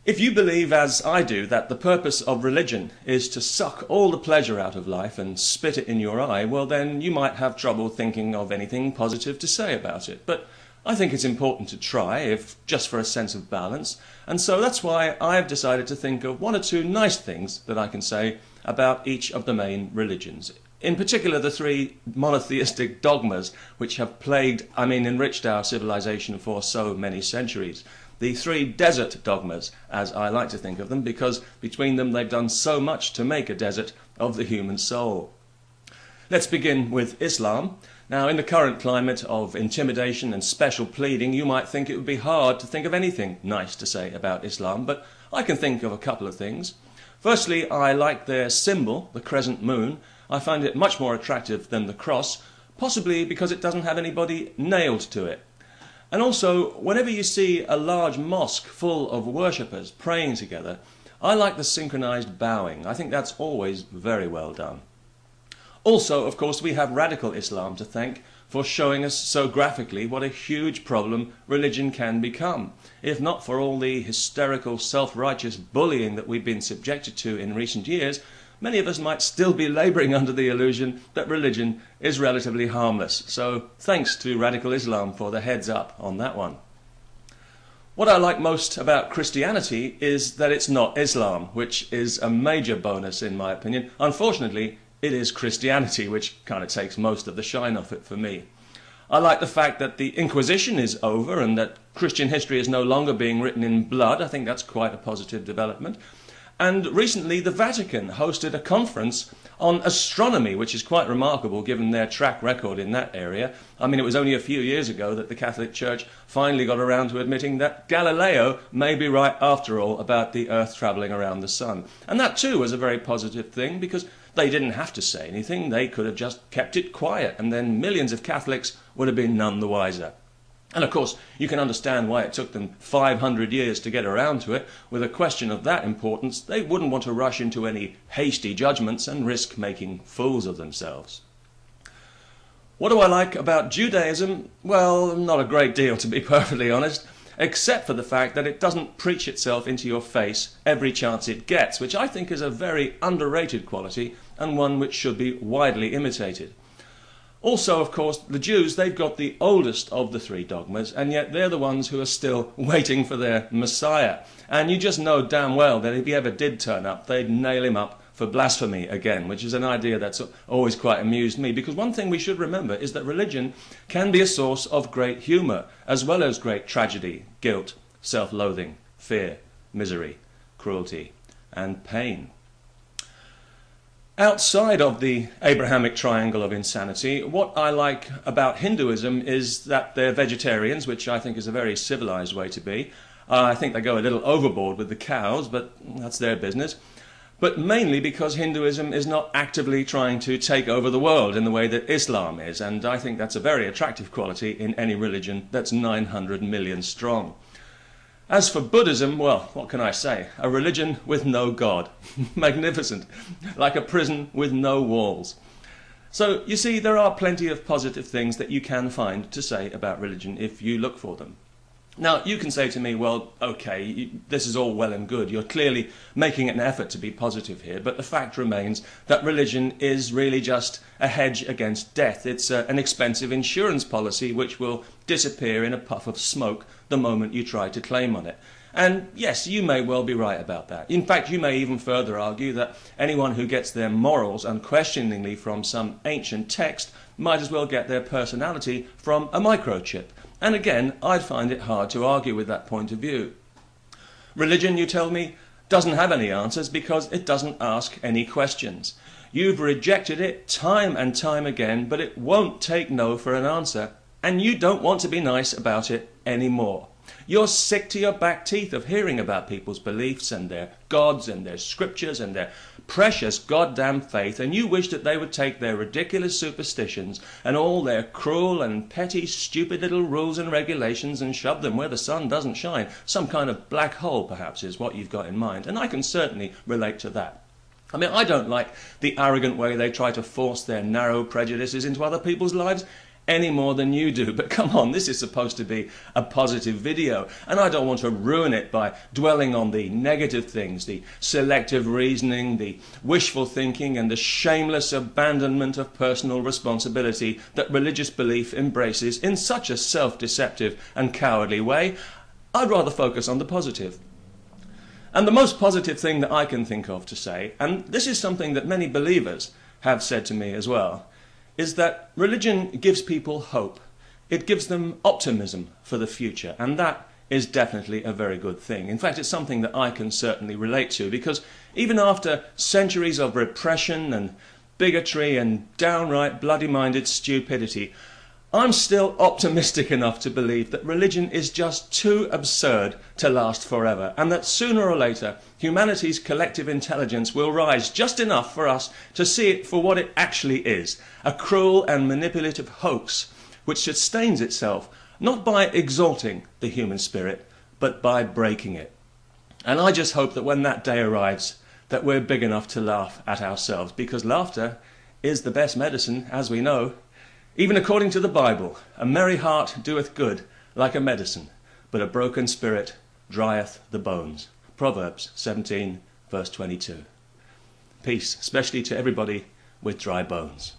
If you believe, as I do, that the purpose of religion is to suck all the pleasure out of life and spit it in your eye, well then you might have trouble thinking of anything positive to say about it. But I think it's important to try, if just for a sense of balance, and so that's why I've decided to think of one or two nice things that I can say about each of the main religions. In particular, the three monotheistic dogmas which have enriched our civilization for so many centuries. The three desert dogmas, as I like to think of them, because between them they've done so much to make a desert of the human soul. Let's begin with Islam. Now, in the current climate of intimidation and special pleading, you might think it would be hard to think of anything nice to say about Islam, but I can think of a couple of things. Firstly, I like their symbol, the crescent moon. I find it much more attractive than the cross, possibly because it doesn't have anybody nailed to it. And also, whenever you see a large mosque full of worshippers praying together, I like the synchronized bowing. I think that's always very well done. Also, of course, we have radical Islam to thank for showing us so graphically what a huge problem religion can become. If not for all the hysterical, self-righteous bullying that we've been subjected to in recent years, many of us might still be labouring under the illusion that religion is relatively harmless. So thanks to radical Islam for the heads up on that one. What I like most about Christianity is that it's not Islam, which is a major bonus in my opinion. Unfortunately, it is Christianity, which kind of takes most of the shine off it for me. I like the fact that the Inquisition is over and that Christian history is no longer being written in blood. I think that's quite a positive development. And recently the Vatican hosted a conference on astronomy, which is quite remarkable given their track record in that area. I mean, it was only a few years ago that the Catholic Church finally got around to admitting that Galileo may be right after all about the Earth travelling around the sun. And that too was a very positive thing, because they didn't have to say anything. They could have just kept it quiet, and then millions of Catholics would have been none the wiser. And of course, you can understand why it took them 500 years to get around to it. With a question of that importance, they wouldn't want to rush into any hasty judgments and risk making fools of themselves. What do I like about Judaism? Well, not a great deal, to be perfectly honest, except for the fact that it doesn't preach itself into your face every chance it gets, which I think is a very underrated quality and one which should be widely imitated. Also, of course, the Jews, they've got the oldest of the three dogmas, and yet they're the ones who are still waiting for their Messiah. And you just know damn well that if he ever did turn up, they'd nail him up for blasphemy again, which is an idea that's always quite amused me, because one thing we should remember is that religion can be a source of great humour, as well as great tragedy, guilt, self-loathing, fear, misery, cruelty, and pain. Outside of the Abrahamic triangle of insanity, what I like about Hinduism is that they're vegetarians, which I think is a very civilized way to be. I think they go a little overboard with the cows, but that's their business. But mainly because Hinduism is not actively trying to take over the world in the way that Islam is, and I think that's a very attractive quality in any religion that's 900 million strong. As for Buddhism, well, what can I say? A religion with no God. Magnificent. Like a prison with no walls. So, you see, there are plenty of positive things that you can find to say about religion if you look for them. Now, you can say to me, well, okay, this is all well and good. You're clearly making an effort to be positive here, but the fact remains that religion is really just a hedge against death. It's an expensive insurance policy which will disappear in a puff of smoke the moment you try to claim on it. And yes, you may well be right about that. In fact, you may even further argue that anyone who gets their morals unquestioningly from some ancient text might as well get their personality from a microchip. And again, I'd find it hard to argue with that point of view. Religion, you tell me, doesn't have any answers because it doesn't ask any questions. You've rejected it time and time again, but it won't take no for an answer, and you don't want to be nice about it anymore. You're sick to your back teeth of hearing about people's beliefs and their gods and their scriptures and their precious goddamn faith, and you wish that they would take their ridiculous superstitions and all their cruel and petty stupid little rules and regulations and shove them where the sun doesn't shine. Some kind of black hole, perhaps, is what you've got in mind, and I can certainly relate to that. I mean, I don't like the arrogant way they try to force their narrow prejudices into other people's lives any more than you do. But come on, this is supposed to be a positive video, and I don't want to ruin it by dwelling on the negative things, the selective reasoning, the wishful thinking, and the shameless abandonment of personal responsibility that religious belief embraces in such a self-deceptive and cowardly way. I'd rather focus on the positive. And the most positive thing that I can think of to say, and this is something that many believers have said to me as well, is that religion gives people hope. It gives them optimism for the future, and that is definitely a very good thing. In fact, it's something that I can certainly relate to, because even after centuries of repression and bigotry and downright bloody-minded stupidity, I'm still optimistic enough to believe that religion is just too absurd to last forever, and that sooner or later humanity's collective intelligence will rise just enough for us to see it for what it actually is, a cruel and manipulative hoax which sustains itself not by exalting the human spirit, but by breaking it. And I just hope that when that day arrives, that we're big enough to laugh at ourselves, because laughter is the best medicine, as we know. Even according to the Bible, a merry heart doeth good like a medicine, but a broken spirit drieth the bones. Proverbs 17, verse 22. Peace, especially to everybody with dry bones.